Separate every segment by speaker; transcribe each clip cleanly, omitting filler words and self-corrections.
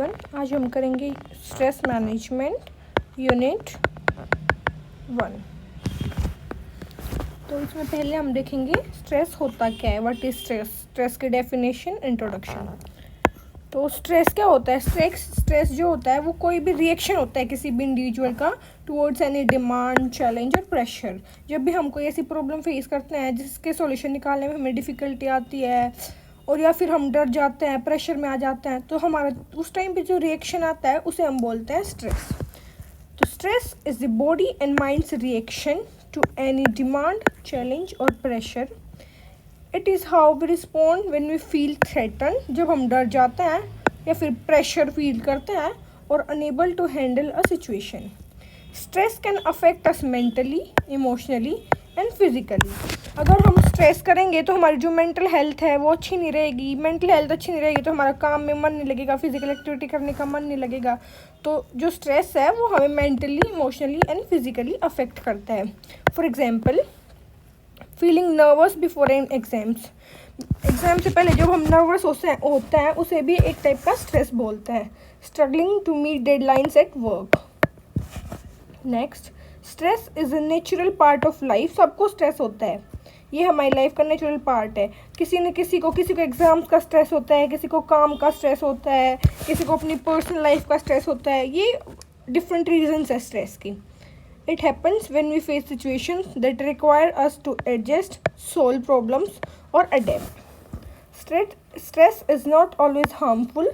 Speaker 1: आज हम करेंगे स्ट्रेस मैनेजमेंट यूनिट 1। तो इसमें पहले हम देखेंगे स्ट्रेस होता क्या है, व्हाट इज स्ट्रेस, स्ट्रेस की डेफिनेशन, इंट्रोडक्शन। तो स्ट्रेस क्या होता है? स्ट्रेस जो होता है वो कोई भी रिएक्शन होता है किसी भी इंडिविजुअल का टुवर्ड्स एनी डिमांड, चैलेंज और प्रेशर। जब भी हम कोई ऐसी प्रॉब्लम फेस करते हैं जिसके सॉल्यूशन निकालने में हमें डिफ़िकल्टी आती है और या फिर हम डर जाते हैं, प्रेशर में आ जाते हैं, तो हमारा उस टाइम पे जो रिएक्शन आता है उसे हम बोलते हैं स्ट्रेस। तो stress is the body and mind's reaction to any demand, challenge और pressure. It is how we respond when we feel threaten, जब हम डर जाते हैं या फिर प्रेशर फील करते हैं और unable to handle a situation. Stress can affect us mentally, emotionally and physically. अगर हम स्ट्रेस करेंगे तो हमारी जो मेंटल हेल्थ है वो अच्छी नहीं रहेगी। मेंटल हेल्थ अच्छी नहीं रहेगी तो हमारा काम में मन नहीं लगेगा, फिजिकल एक्टिविटी करने का मन नहीं लगेगा। तो जो स्ट्रेस है वो हमें mentally, emotionally and physically affect करता है। For example, feeling nervous before N exams. Exam से पहले जब हम नर्वस होते हैं उसे भी एक टाइप का स्ट्रेस बोलते हैं। Struggling to meet deadlines at work. Next, stress is a natural part of life. सबको स्ट्रेस होता है, ये हमारी लाइफ का नेचुरल पार्ट है। किसी को एग्ज़ाम्स का स्ट्रेस होता है, किसी को काम का स्ट्रेस होता है, किसी को अपनी पर्सनल लाइफ का स्ट्रेस होता है। ये डिफरेंट रीजंस है स्ट्रेस की। It happens when we face situations that require us to adjust, solve problems और adapt. Stress is not always harmful.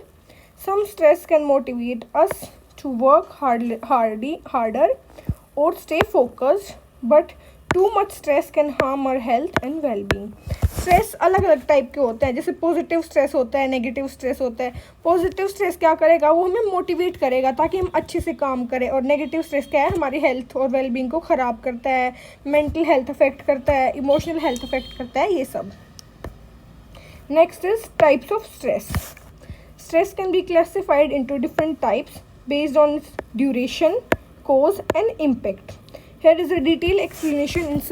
Speaker 1: Some stress can motivate us to work harder or stay focused, but too much stress can harm our health and well-being. Stress अलग अलग type के होते हैं, जैसे positive stress होता है, negative stress होता है। पॉजिटिव स्ट्रेस क्या करेगा, वो हमें मोटिवेट करेगा ताकि हम अच्छे से काम करें। और नेगेटिव स्ट्रेस क्या है, हमारी हेल्थ और वेलबींग को ख़राब करता है, मेंटल हेल्थ अफेक्ट करता है, इमोशनल हेल्थ अफेक्ट करता है, ये सब। Next is types of stress. Stress can be classified into different types based on its duration, cause and impact. Here is a detailed explanation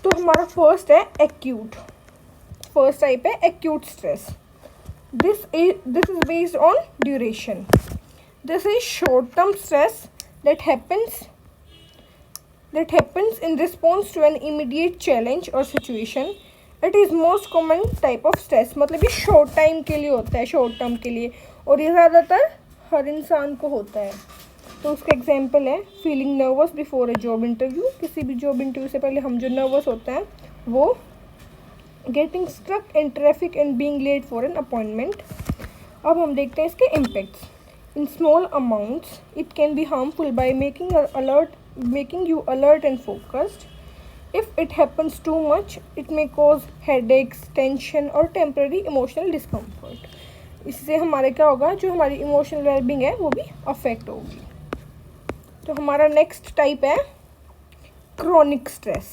Speaker 1: तो हमारा फर्स्ट है acute. First type है acute stress. This is based on duration. This is short term stress that happens in response to an immediate challenge or situation. It is most common type of stress. मतलब ये short time के लिए होता है, short term के लिए, और ये ज़्यादातर हर इंसान को होता है। तो उसका एग्जांपल है feeling nervous before a job interview. किसी भी जॉब इंटरव्यू से पहले हम जो नर्वस होते हैं वो। Getting stuck in traffic and being late for an appointment. अब हम देखते हैं इसके impacts. In small amounts, it can be harmful by making you alert and focused. If it happens too much, it may cause headaches, tension or temporary emotional discomfort. इससे हमारे क्या होगा, जो हमारी इमोशनल वेलबींग है वो भी अफेक्ट होगी। तो हमारा नेक्स्ट टाइप है क्रोनिक स्ट्रेस।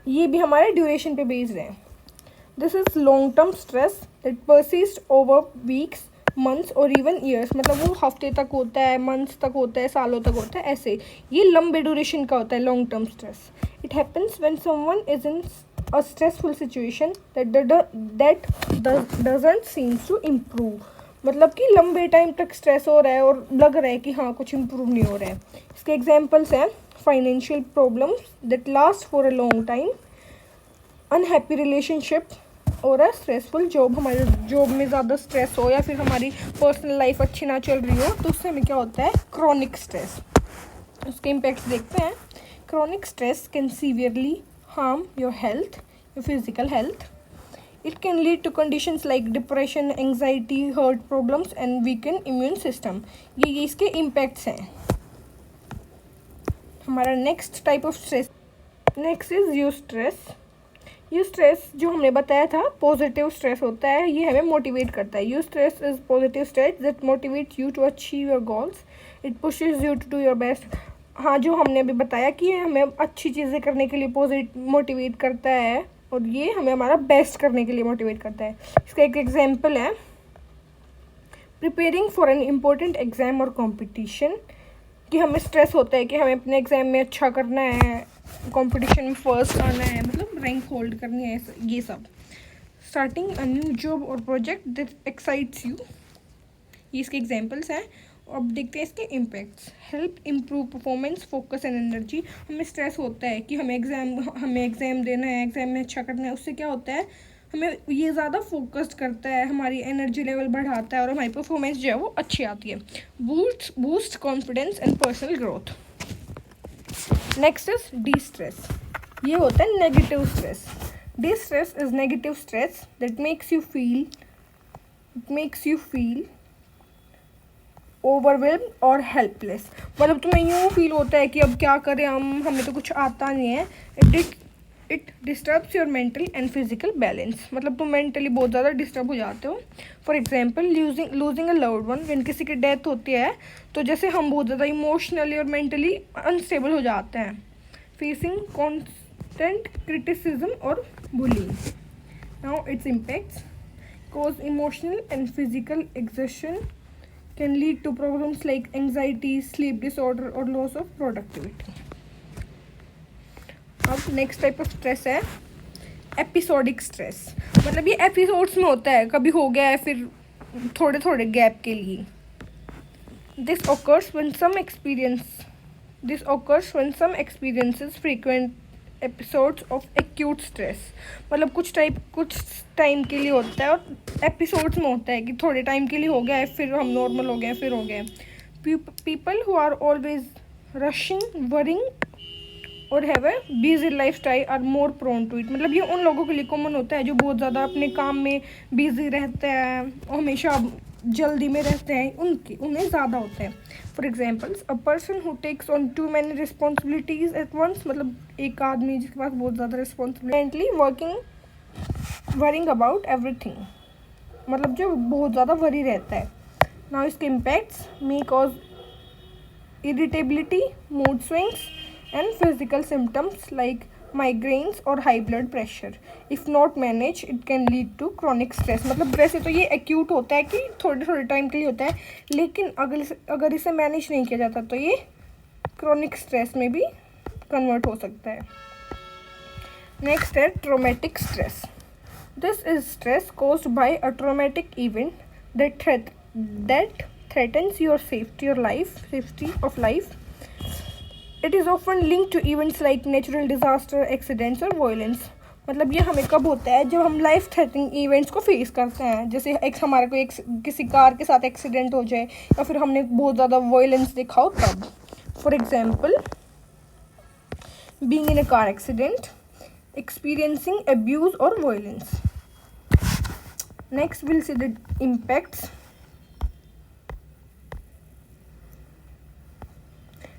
Speaker 1: ये भी हमारे ड्यूरेशन पे बेस्ड है। This is long-term stress that persists over weeks, months or even years. मतलब वो हफ्ते तक होता है, मंथ्स तक होता है, सालों तक होता है, ऐसे। ये लंबे ड्यूरेशन का होता है, long term stress. It happens when someone is in a stressful situation that doesn't seem to improve. मतलब कि लंबे टाइम तक स्ट्रेस हो रहा है और लग रहा है कि हाँ कुछ इम्प्रूव नहीं हो रहा है। इसके एग्जाम्पल्स हैं financial problems that last for a long time, unhappy relationship और अ स्ट्रेसफुल जॉब। हमारी जॉब में ज़्यादा स्ट्रेस हो या फिर हमारी पर्सनल लाइफ अच्छी ना चल रही हो तो उससे हमें क्या होता है, क्रोनिक स्ट्रेस। उसके इम्पैक्ट्स देखते हैं। Chronic stress can severely harm your health, your physical health. It can lead to conditions like depression, anxiety, heart problems and weaken immune system. ये इसके इम्पैक्ट्स हैं। हमारा next type of stress, next is you stress. You stress जो हमने बताया था positive stress होता है, ये हमें मोटिवेट करता है। Eustress is positive state that motivate you to achieve your goals. It pushes you to do your best. हाँ, जो हमने अभी बताया कि ये हमें अच्छी चीज़ें करने के लिए मोटिवेट करता है और ये हमें हमारा बेस्ट करने के लिए मोटिवेट करता है। इसका एक एग्जाम्पल है preparing for an important exam और कॉम्पिटिशन, कि हमें स्ट्रेस होता है कि हमें अपने एग्ज़ाम में अच्छा करना है कंपटीशन में फर्स्ट आना है, मतलब रैंक होल्ड करनी है, ये सब। स्टार्टिंग अ न्यू जॉब और प्रोजेक्ट दैट एक्साइट्स यू, ये इसके एग्जांपल्स हैं। अब देखते हैं इसके impacts. Help improve performance, focus and energy. हमें स्ट्रेस होता है कि हमें एग्ज़ाम देना है, एग्ज़ाम में अच्छा करना है, उससे क्या होता है, हमें ये ज़्यादा फोकस्ड करता है, हमारी एनर्जी लेवल बढ़ाता है और हमारी परफॉर्मेंस जो है वो अच्छी आती है। Boost confidence and personal growth. Next is D stress, ये होता है negative stress. D stress is negative stress that makes you feel overwhelm और हेल्पलेस। मतलब तुम्हें यूँ फील होता है कि अब क्या करें हमें तो कुछ आता नहीं है। It disturbs your mental and physical balance, मतलब तुम मेंटली बहुत ज़्यादा डिस्टर्ब हो जाते हो। For example losing a loved one, when किसी की डेथ होती है तो जैसे हम बहुत ज़्यादा इमोशनली और मेंटली अनस्टेबल हो जाते हैं। फेसिंग कॉन्स्टेंट क्रिटिसिज्म और bullying. Now it's impacts cause emotional and physical exertion, can lead to problems like anxiety, sleep disorder or loss of productivity. अब नेक्स्ट टाइप ऑफ स्ट्रेस है episodic stress. मतलब ये episodes में होता है, कभी हो गया है फिर थोड़े थोड़े गैप के लिए। This occurs when some experiences frequent episodes of acute stress. मतलब कुछ टाइम के लिए होता है और एपिसोड्स में होता है कि थोड़े टाइम के लिए हो गया है, फिर हम नॉर्मल हो गए, फिर हो गए। People who are always rushing, worrying और have a busy lifestyle are more prone to it. मतलब ये उन लोगों के लिए कॉमन होता है जो बहुत ज़्यादा अपने काम में बिजी रहते हैं और हमेशा जल्दी में रहते हैं, उन्हें ज़्यादा होता है। For examples, a person who takes on too many responsibilities at once, मतलब एक आदमी जिसके पास बहुत ज़्यादा रिस्पॉन्सिबिलिटी, वरिंग अबाउट एवरीथिंग, मतलब जो बहुत ज़्यादा वरी रहता है। नाउ इसके impacts may cause irritability, mood swings and physical symptoms like migraines और high blood pressure. If not manage it can lead to chronic stress. मतलब वैसे तो ये एक्यूट होता है कि थोड़े थोड़े टाइम के लिए होता है, लेकिन अगर इसे मैनेज नहीं किया जाता तो ये क्रॉनिक स्ट्रेस में भी कन्वर्ट हो सकता है। नेक्स्ट है traumatic stress. This is stress caused by a traumatic event that threatens your safety of life. It is often linked to events like natural disaster, accidents और violence. मतलब ये हमें कब होता है, जब हम लाइफ थ्रेटनिंग इवेंट्स को फेस करते हैं, जैसे हमारे को किसी कार के साथ एक्सीडेंट हो जाए या फिर हमने बहुत ज़्यादा वायलेंस देखा हो तब। For example, being in a car accident, experiencing abuse और violence. Next will see the impacts.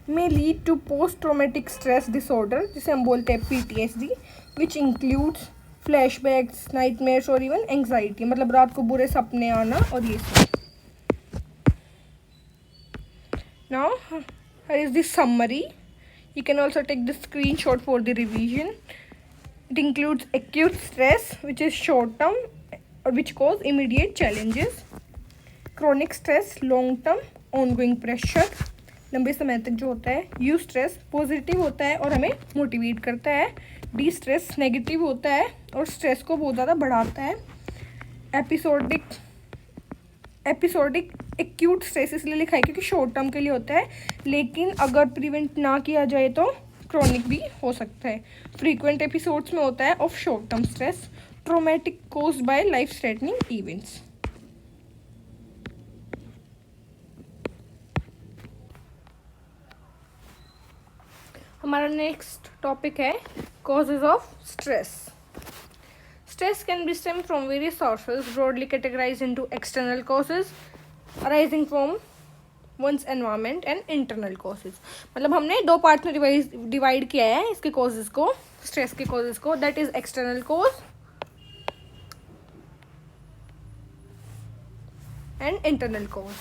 Speaker 1: may lead to post-traumatic stress disorder, जिसे हम बोलते हैं PTSD, which includes flashbacks, nightmares और even anxiety, मतलब रात को बुरे सपने आना और ये सब। Now here is the summary. You can also take the screenshot for the revision. It includes acute stress, which is short term or which cause immediate challenges. Chronic stress, long term ongoing pressure, लंबे समय तक जो होता है। You stress positive होता है और हमें मोटिवेट करता है। डी स्ट्रेस नेगेटिव होता है और स्ट्रेस को बहुत ज़्यादा बढ़ाता है। एपिसोडिक एक्यूट स्ट्रेस इसलिए लिखा है क्योंकि शॉर्ट टर्म के लिए होता है, लेकिन अगर प्रिवेंट ना किया जाए तो क्रॉनिक भी हो सकता है। फ्रीक्वेंट एपिसोड्स में होता है of short term stress. Traumatic caused by life threatening events. हमारा नेक्स्ट टॉपिक है causes of stress. Stress can be stem from various sources, broadly categorised into external causes arising from one's environment and internal causes. मतलब हमने दो part में divide किया है इसके causes को, स्ट्रेस के कॉजेज को, that is external cause and internal cause.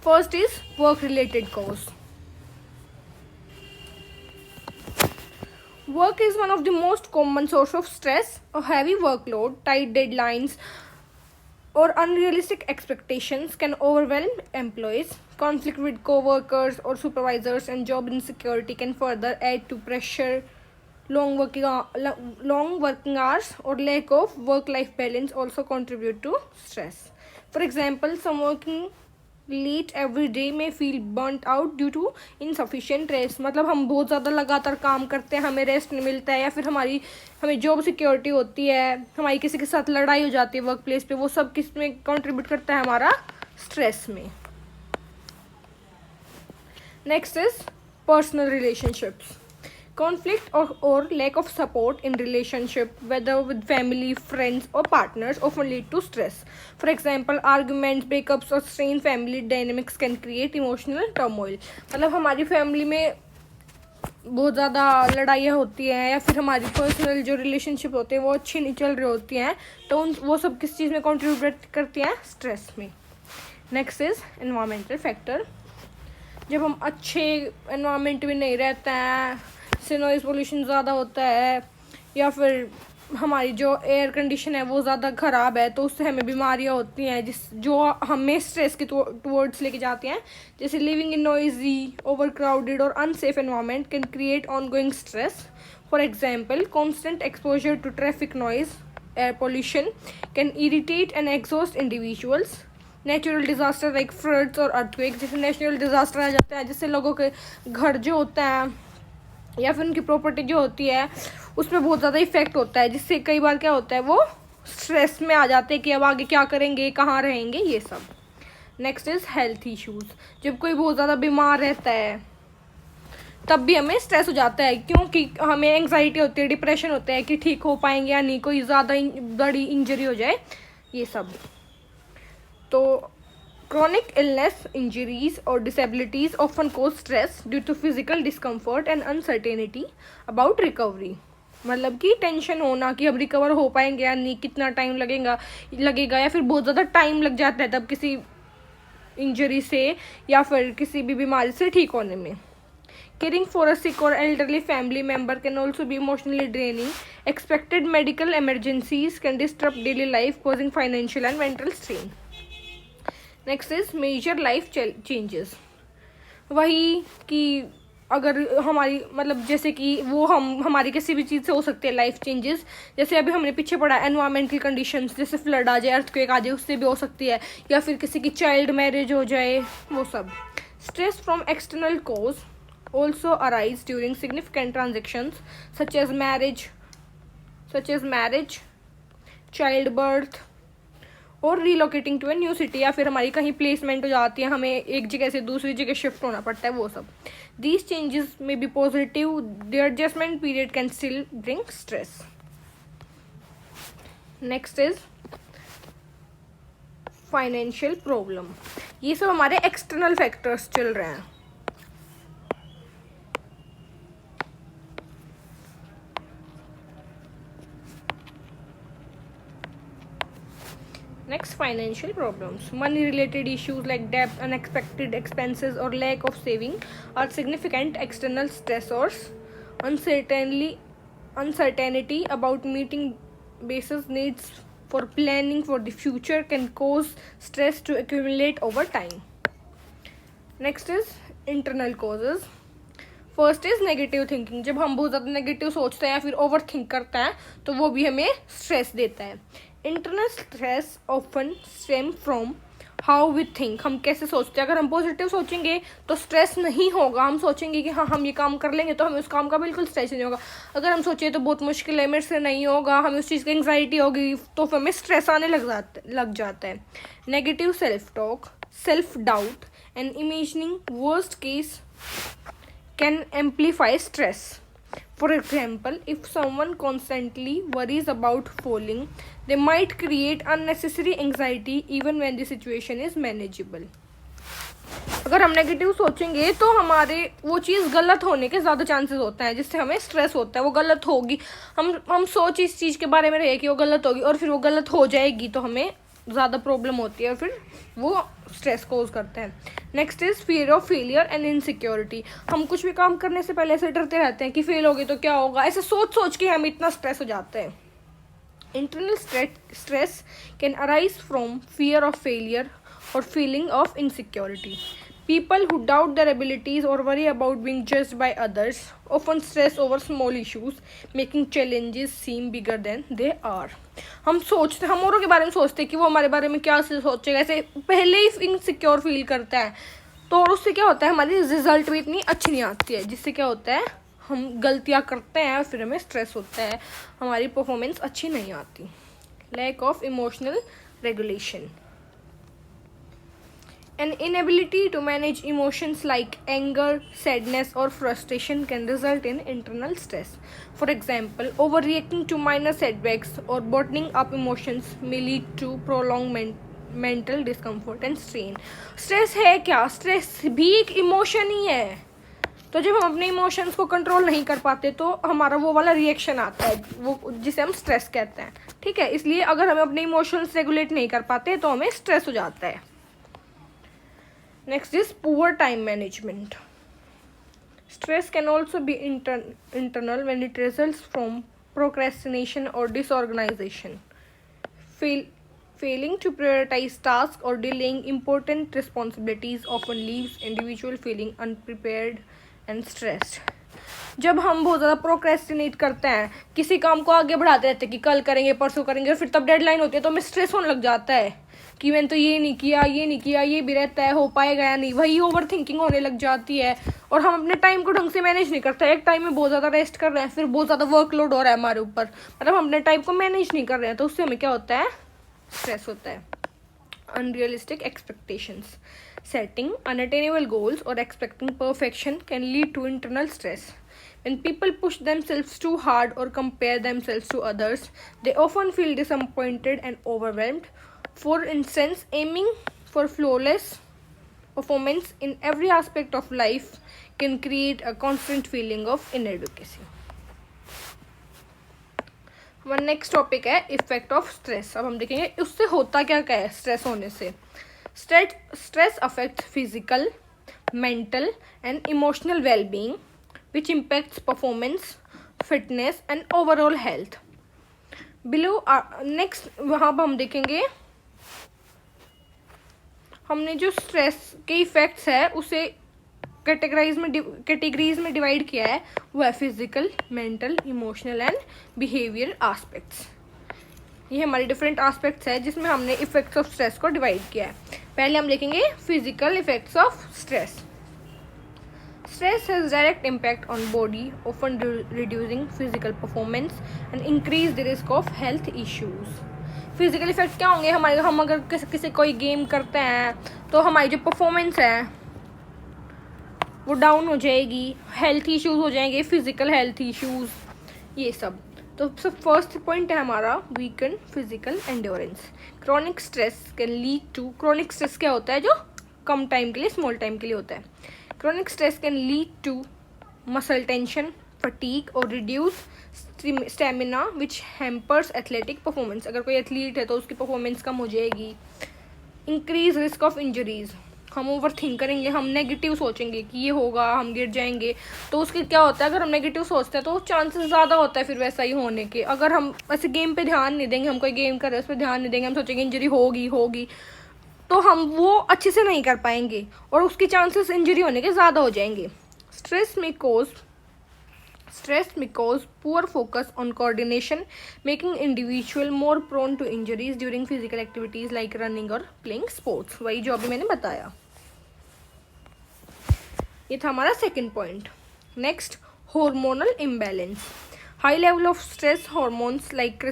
Speaker 1: First is work related cause. Work is one of the most common source of stress. A heavy workload, tight deadlines, or unrealistic expectations can overwhelm employees. Conflict with co-workers or supervisors and job insecurity can further add to pressure. Long working hours or lack of work-life balance also contribute to stress. For example, some working late every day may feel burnt out due to insufficient rest. मतलब हम बहुत ज़्यादा लगातार काम करते हैं, हमें rest नहीं मिलता है, या फिर हमें जॉब सिक्योरिटी होती है, हमारी किसी के साथ लड़ाई हो जाती है वर्क प्लेस पे, वो सब किस में कंट्रीब्यूट करता है? हमारा स्ट्रेस में. Next is personal relationships. Conflict or lack of support in relationship, whether with family, friends or partners, often lead to stress. For example, arguments, breakups or strained family dynamics can create emotional turmoil. मतलब हमारी family में बहुत ज़्यादा लड़ाइयाँ होती हैं, या फिर हमारी पर्सनल जो रिलेशनशिप होते हैं वो अच्छी नहीं चल रही होती हैं, तो वो सब किस चीज़ में कंट्रीब्यूट करती हैं? स्ट्रेस में. Next is environmental factor. जब हम अच्छे एनवायरमेंट में नहीं रहते हैं, से नॉइज़ पोल्यूशन ज़्यादा होता है, या फिर हमारी जो एयर कंडीशन है वो ज़्यादा ख़राब है, तो उससे हमें बीमारियाँ होती हैं जो हमें स्ट्रेस के टुवर्ड्स लेके जाती हैं. जैसे living in noisy, overcrowded और unsafe environment can create ongoing stress. For example, constant exposure to traffic noise, air pollution can irritate and exhaust individuals. Natural disaster like floods और earthquake, जैसे natural disaster आ जाते हैं जिससे लोगों के घर जो होते हैं या फिर उनकी प्रॉपर्टी जो होती है उस पर बहुत ज़्यादा इफेक्ट होता है, जिससे कई बार क्या होता है, वो स्ट्रेस में आ जाते हैं कि अब आगे क्या करेंगे, कहाँ रहेंगे, ये सब. Next is health issues. जब कोई बहुत ज़्यादा बीमार रहता है तब भी हमें स्ट्रेस हो जाता है, क्योंकि हमें एंग्जाइटी होती है, डिप्रेशन होता है कि ठीक हो पाएंगे या नहीं, कोई ज़्यादा बड़ी इंजरी हो जाए, ये सब. तो chronic illness, injuries or disabilities often cause stress due to physical discomfort and uncertainty about recovery. मतलब कि टेंशन होना कि अब रिकवर हो पाएंगे या नहीं, कितना टाइम लगेगा, या फिर बहुत ज़्यादा टाइम लग जाता है तब किसी इंजरी से या फिर किसी भी बीमारी से ठीक होने में. Caring for a sick or elderly family member can also be emotionally draining. Expected medical emergencies can disrupt daily life, causing financial and mental strain. Next is major life changes. वही कि अगर हमारी मतलब जैसे कि वो हमारी किसी भी चीज़ से हो सकती है लाइफ चेंजेस. जैसे अभी हमने पीछे पढ़ा एनवायरमेंटल कंडीशंस, जैसे फ्लड आ जाए, अर्थक्वेक आ जाए, उससे भी हो सकती है, या फिर किसी की चाइल्ड मैरिज हो जाए, वो सब. Stress from external cause also arise during significant transactions such as marriage, childbirth और relocating to a new city, या फिर हमारी कहीं प्लेसमेंट हो जाती है, हमें एक जगह से दूसरी जगह शिफ्ट होना पड़ता है, वो सब. These changes may be positive, the adjustment period can still bring stress. Next is financial problem. ये सब हमारे एक्सटर्नल फैक्टर्स चल रहे हैं. Next, financial problems. Money-related issues like debt, unexpected expenses, or lack of saving are significant external stressors. Uncertainty about meeting basic needs for planning for the future can cause stress to accumulate over time. Next is internal causes. First is negative thinking. जब हम बहुत ज़्यादा negative सोचते हैं या फिर over think करते हैं तो वो भी हमें स्ट्रेस देता है. Internal stress often stem from how we think. हम कैसे सोचते हैं. अगर हम पॉजिटिव सोचेंगे तो स्ट्रेस नहीं होगा, हम सोचेंगे कि हाँ हम ये काम कर लेंगे तो हमें उस काम का बिल्कुल स्ट्रेस नहीं होगा. अगर हम सोचें तो बहुत मुश्किल है, मेरे से नहीं होगा, हमें उस चीज़ की एंग्जाइटी होगी, तो फिर हमें स्ट्रेस आने लग जाता है. Negative self talk, self doubt and imagining worst case can amplify stress. For example, if someone constantly worries about falling, they might create unnecessary anxiety even when the situation is manageable. अगर हम negative सोचेंगे तो हमारे वो चीज़ गलत होने के ज़्यादा चांसेस होते हैं, जिससे हमें स्ट्रेस होता है. वो गलत होगी, हम सोच इस चीज़ के बारे में रहे कि वो गलत होगी और फिर वो गलत हो जाएगी तो हमें ज़्यादा प्रॉब्लम होती है और फिर वो स्ट्रेस कोज करते हैं. Next is fear of failure and insecurity. हम कुछ भी काम करने से पहले ऐसे डरते रहते हैं कि फेल हो गए तो क्या होगा. ऐसे सोच के हम इतना स्ट्रेस हो जाते हैं. Internal stress can arise from fear of failure or feeling of insecurity. People who doubt their abilities or worry about being judged by others often stress over small issues, making challenges seem bigger than they are. हम औरों के बारे में सोचते हैं कि वो हमारे बारे में क्या सोचेगा, ऐसे पहले ही इनसिक्योर फील करता है, तो और उससे क्या होता है, हमारी रिजल्ट भी इतनी अच्छी नहीं आती है, जिससे क्या होता है, हम गलतियाँ करते हैं और फिर हमें स्ट्रेस होता है, हमारी परफॉर्मेंस अच्छी नहीं आती. Lack of emotional regulation. An inability to manage emotions like anger, sadness, or frustration can result in internal stress. For example, overreacting to minor setbacks or bottling up emotions may lead to prolonged mental discomfort and strain. Stress है क्या? Stress भी एक emotion ही है. तो जब हम अपने emotions को कंट्रोल नहीं कर पाते तो हमारा वो वाला रिएक्शन आता है, वो जिसे हम स्ट्रेस कहते हैं. ठीक है, इसलिए अगर हम अपने इमोशंस रेगुलेट नहीं कर पाते तो हमें स्ट्रेस हो जाता है. Next is poor time management. Stress can also be internal when it results from procrastination or disorganization. Failing to prioritize tasks or delaying important responsibilities often leaves individual feeling unprepared and stressed. जब हम बहुत ज़्यादा procrastinate करते हैं, किसी काम को आगे बढ़ाते रहते हैं कि कल करेंगे, परसों करेंगे, और फिर तब डेडलाइन होती है तो हमें स्ट्रेस होने लग जाता है कि मैंने तो ये नहीं किया, ये भी रहता है, हो पाएगा या नहीं, वही ओवर थिंकिंग होने लग जाती है और हम अपने टाइम को ढंग से मैनेज नहीं करते. एक टाइम में बहुत ज़्यादा रेस्ट कर रहे हैं, फिर बहुत ज़्यादा वर्कलोड हो रहा है हमारे ऊपर, मतलब हम अपने टाइम को मैनेज नहीं कर रहे हैं, तो उससे हमें क्या होता है, स्ट्रेस होता है. Unrealistic expectations. Setting unattainable goals or expecting perfection can lead to internal stress. When people push themselves too hard or compare themselves to others, they often feel disappointed and overwhelmed. For instance, aiming for flawless performance in every aspect of life can create a constant feeling of inadequacy. हमारा next topic है effect of stress. अब हम देखेंगे उससे होता क्या क्या है स्ट्रेस होने से. Stress affect physical, mental and emotional wellbeing which impacts performance, fitness and overall health. Below next वहाँ पर हम देखेंगे, हमने जो स्ट्रेस के इफेक्ट्स है उसे कैटेगरीज में डिवाइड किया है, वो है physical, mental, emotional and behaviour aspects. ये हमारे डिफरेंट एस्पेक्ट्स है जिसमें हमने इफेक्ट्स ऑफ स्ट्रेस को डिवाइड किया है. पहले हम देखेंगे physical effects of stress. Stress has direct impact on body, often reducing physical performance and increase the risk of health issues. Physical effect क्या होंगे हमारे, हम अगर किसी कोई गेम करते हैं तो हमारी जो परफॉर्मेंस है वो डाउन हो जाएगी, हेल्थ इश्यूज हो जाएंगे, फिजिकल हेल्थ इश्यूज, ये सब. तो फर्स्ट पॉइंट है हमारा weaken physical endurance. Chronic stress can lead to, chronic stress क्या होता है, जो कम टाइम के लिए, स्मॉल टाइम के लिए होता है. Chronic stress can lead to muscle tension, fatigue और reduce stamina which hampers athletic performance. अगर कोई एथलीट है तो उसकी परफॉर्मेंस कम हो जाएगी. इंक्रीज रिस्क ऑफ इंजरीज, हम ओवर थिंक करेंगे, हम नेगेटिव सोचेंगे कि ये होगा, हम गिर जाएंगे, तो उसके क्या होता है, अगर हम नेगेटिव सोचते हैं तो चांसेस ज़्यादा होता है फिर वैसा ही होने के. अगर हम ऐसे गेम पे ध्यान नहीं देंगे, हम कोई गेम कर रहे हैं उस पर ध्यान नहीं देंगे, हम सोचेंगे इंजरी होगी तो हम वो अच्छे से नहीं कर पाएंगे और उसकी चांसेस इंजरी होने के ज़्यादा हो जाएंगे. स्ट्रेस में cause poor focus on coordination, making individual more prone to injuries during physical activities like running or playing sports. वही जो अभी मैंने बताया. ये था हमारा second point. Next, hormonal imbalance. High level of stress hormones like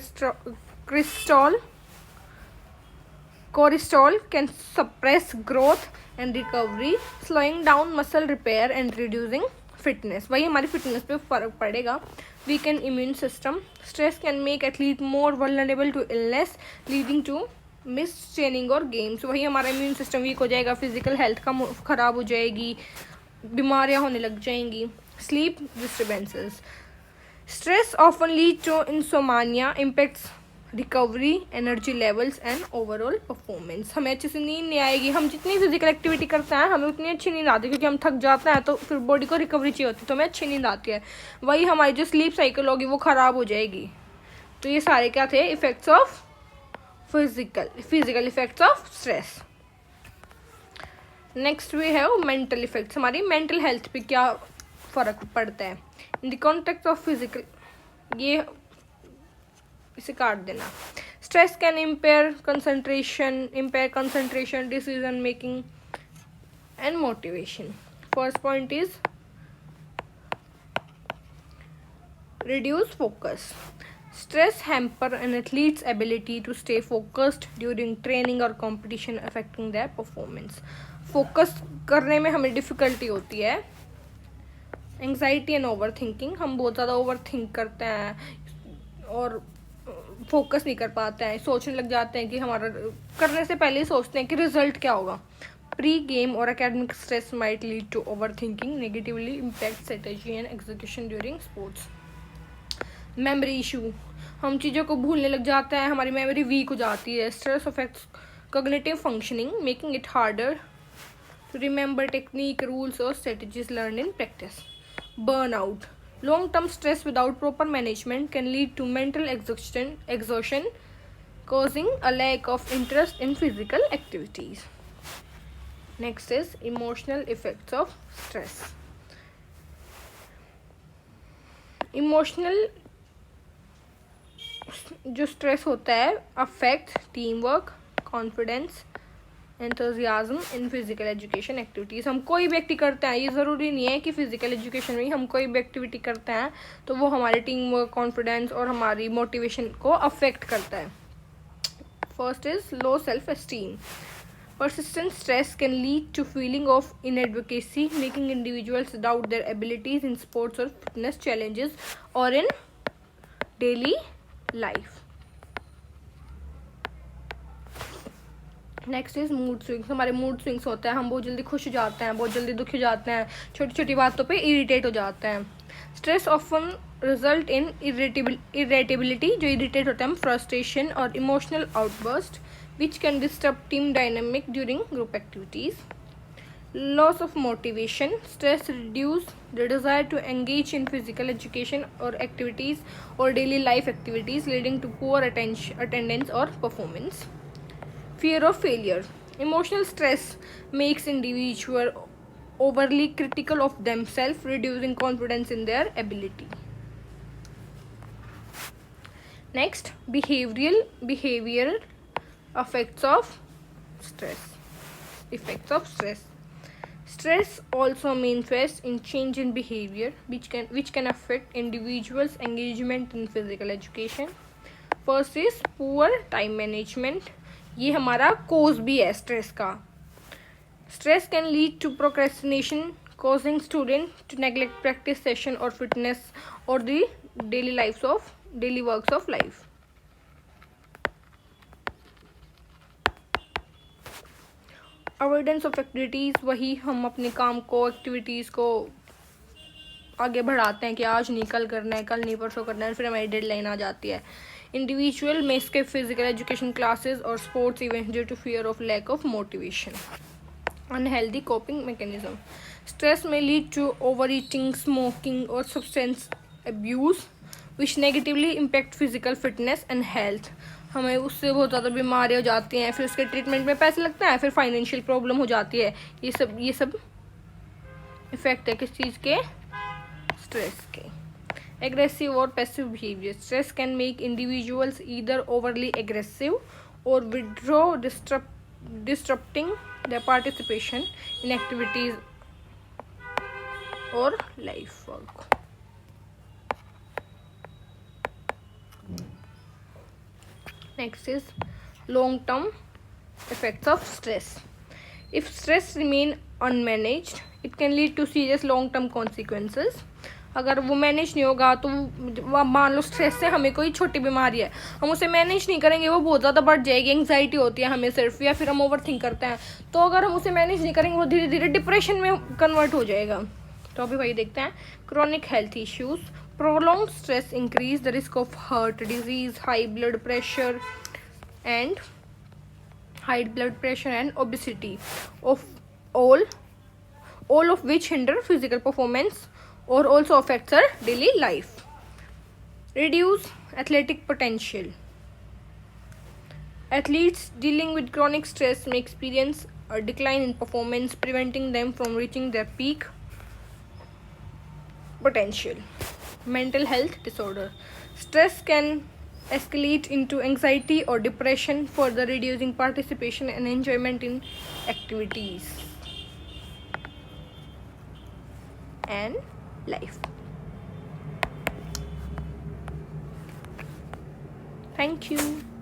Speaker 1: cortisol can suppress growth and recovery, slowing down muscle repair and reducing fitness. वही हमारी फिटनेस पे फर्क पड़ेगा. Weaken immune system. Stress can make athlete more vulnerable to illness leading to miss training और games. वही हमारा immune system weak हो जाएगा, फिजिकल हेल्थ कम खराब हो जाएगी, बीमारियां होने लग जाएंगी. Sleep disturbances. Stress often lead to insomnia, impacts recovery, energy levels and overall performance. हमें अच्छे से नींद नहीं आएगी, हम जितनी फिजिकल एक्टिविटी करते हैं हमें उतनी अच्छी नींद आती है क्योंकि हम थक जाते हैं, तो फिर बॉडी को रिकवरी चाहिए होती है, तो हमें अच्छी नींद आती है. वही हमारी जो स्लीप साइकिल होगी वो ख़राब हो जाएगी, तो ये सारे क्या थे, effects of physical effects of stress. Next we have mental effects. हमारी मेंटल हेल्थ पे क्या फ़र्क पड़ता है in the context of physical. ये इसे काट देना. Stress can impair concentration, decision making and motivation. First point is reduce focus. Stress hamper an athlete's ability to stay focused during training or competition, affecting their performance. Focus करने में हमें difficulty होती है. Anxiety and over thinking, हम बहुत ज़्यादा over think करते हैं और फोकस नहीं कर पाते हैं. सोचने लग जाते हैं कि हमारा, करने से पहले ही सोचते हैं कि रिजल्ट क्या होगा. प्री गेम और academic stress might lead to over thinking, negatively impact strategy and execution during sports. Memory issue, हम चीज़ों को भूलने लग जाते हैं, हमारी मेमोरी वीक हो जाती है. Stress affects cognitive functioning, making it harder to remember technique, rules और strategies learn in practice. Burnout, long term stress without proper management can lead to mental exhaustion causing a lack of interest in physical activities. Next is emotional effects of stress. Emotional जो stress होता है affect team work, confidence, enthusiasm in physical education activities. हम कोई भी activity करते हैं, ये ज़रूरी नहीं है कि फिजिकल एजुकेशन में हम कोई भी एक्टिविटी करते हैं तो वो हमारे टीम वर्क, कॉन्फिडेंस और हमारी मोटिवेशन को अफेक्ट करता है. First is low self esteem. Persistent stress can lead to feeling of inadequacy, making individuals doubt their abilities in sports or fitness challenges or in daily life. Next is mood swings. हमारे mood swings होते हैं, हम बहुत जल्दी खुश हो जाते हैं, बहुत जल्दी दुखी हो जाते हैं, छोटी छोटी बातों पे इरिटेट हो जाते हैं. Stress often result in irritability, जो इरिटेट होते हैं हम, फ्रस्ट्रेशन और emotional outburst which can disrupt team dynamic during group activities. Loss of motivation. Stress reduce the desire to engage in physical education or activities or daily life activities, leading to poor attendance or performance. Fear of failure. Emotional stress makes individual overly critical of themselves, reducing confidence in their ability. Next, behavioral effects of stress. Stress also manifests in change in behavior which can affect individuals' engagement in physical education. First is poor time management. ये हमारा cause भी है stress का. Stress can lead to procrastination, causing students to neglect practice session or fitness or the daily works of life. Avoidance of activities, वही हम अपने काम को, एक्टिविटीज़ को आगे बढ़ाते हैं कि आज नहीं, कल करना है, कल नहीं परसों करना है, फिर हमारी डेडलाइन आ जाती है. Individual may skip physical education classes और sports events due to fear of lack of motivation. Unhealthy coping mechanism. Stress may lead to overeating, smoking और substance abuse which negatively impact physical fitness and health. हमें उससे बहुत ज़्यादा बीमारी हो जाती हैं, फिर उसके ट्रीटमेंट में पैसे लगते हैं, फिर फाइनेंशियल प्रॉब्लम हो जाती है. ये सब इफ़ेक्ट है किस चीज़ के, स्ट्रेस के. एग्रेसिव और passive behaviour. Stress can make individuals either overly aggressive और withdraw, disturbing their participation in activities or life work. Next is long-term effects of stress. If stress remain unmanaged, it can lead to serious long-term consequences. अगर वो manage नहीं होगा तो मान लो stress से हमें कोई छोटी बीमारी है, हम उसे मैनेज नहीं करेंगे, वो बहुत ज़्यादा बढ़ जाएगी. एंग्जाइटी होती है हमें सिर्फ, या फिर हम ओवर थिंक करते हैं, तो अगर हम उसे मैनेज नहीं करेंगे वो धीरे धीरे डिप्रेशन में कन्वर्ट हो जाएगा. तो अभी वही देखते हैं. Chronic health issues. Prolong stress increase the risk of heart disease, high blood pressure and obesity, of all of which hinder physical performance or also affects our daily life. Reduce athletic potential. Athletes dealing with chronic stress may experience a decline in performance, preventing them from reaching their peak potential. Mental health disorder. Stress can escalate into anxiety or depression, further reducing participation and enjoyment in activities and life. Thank you.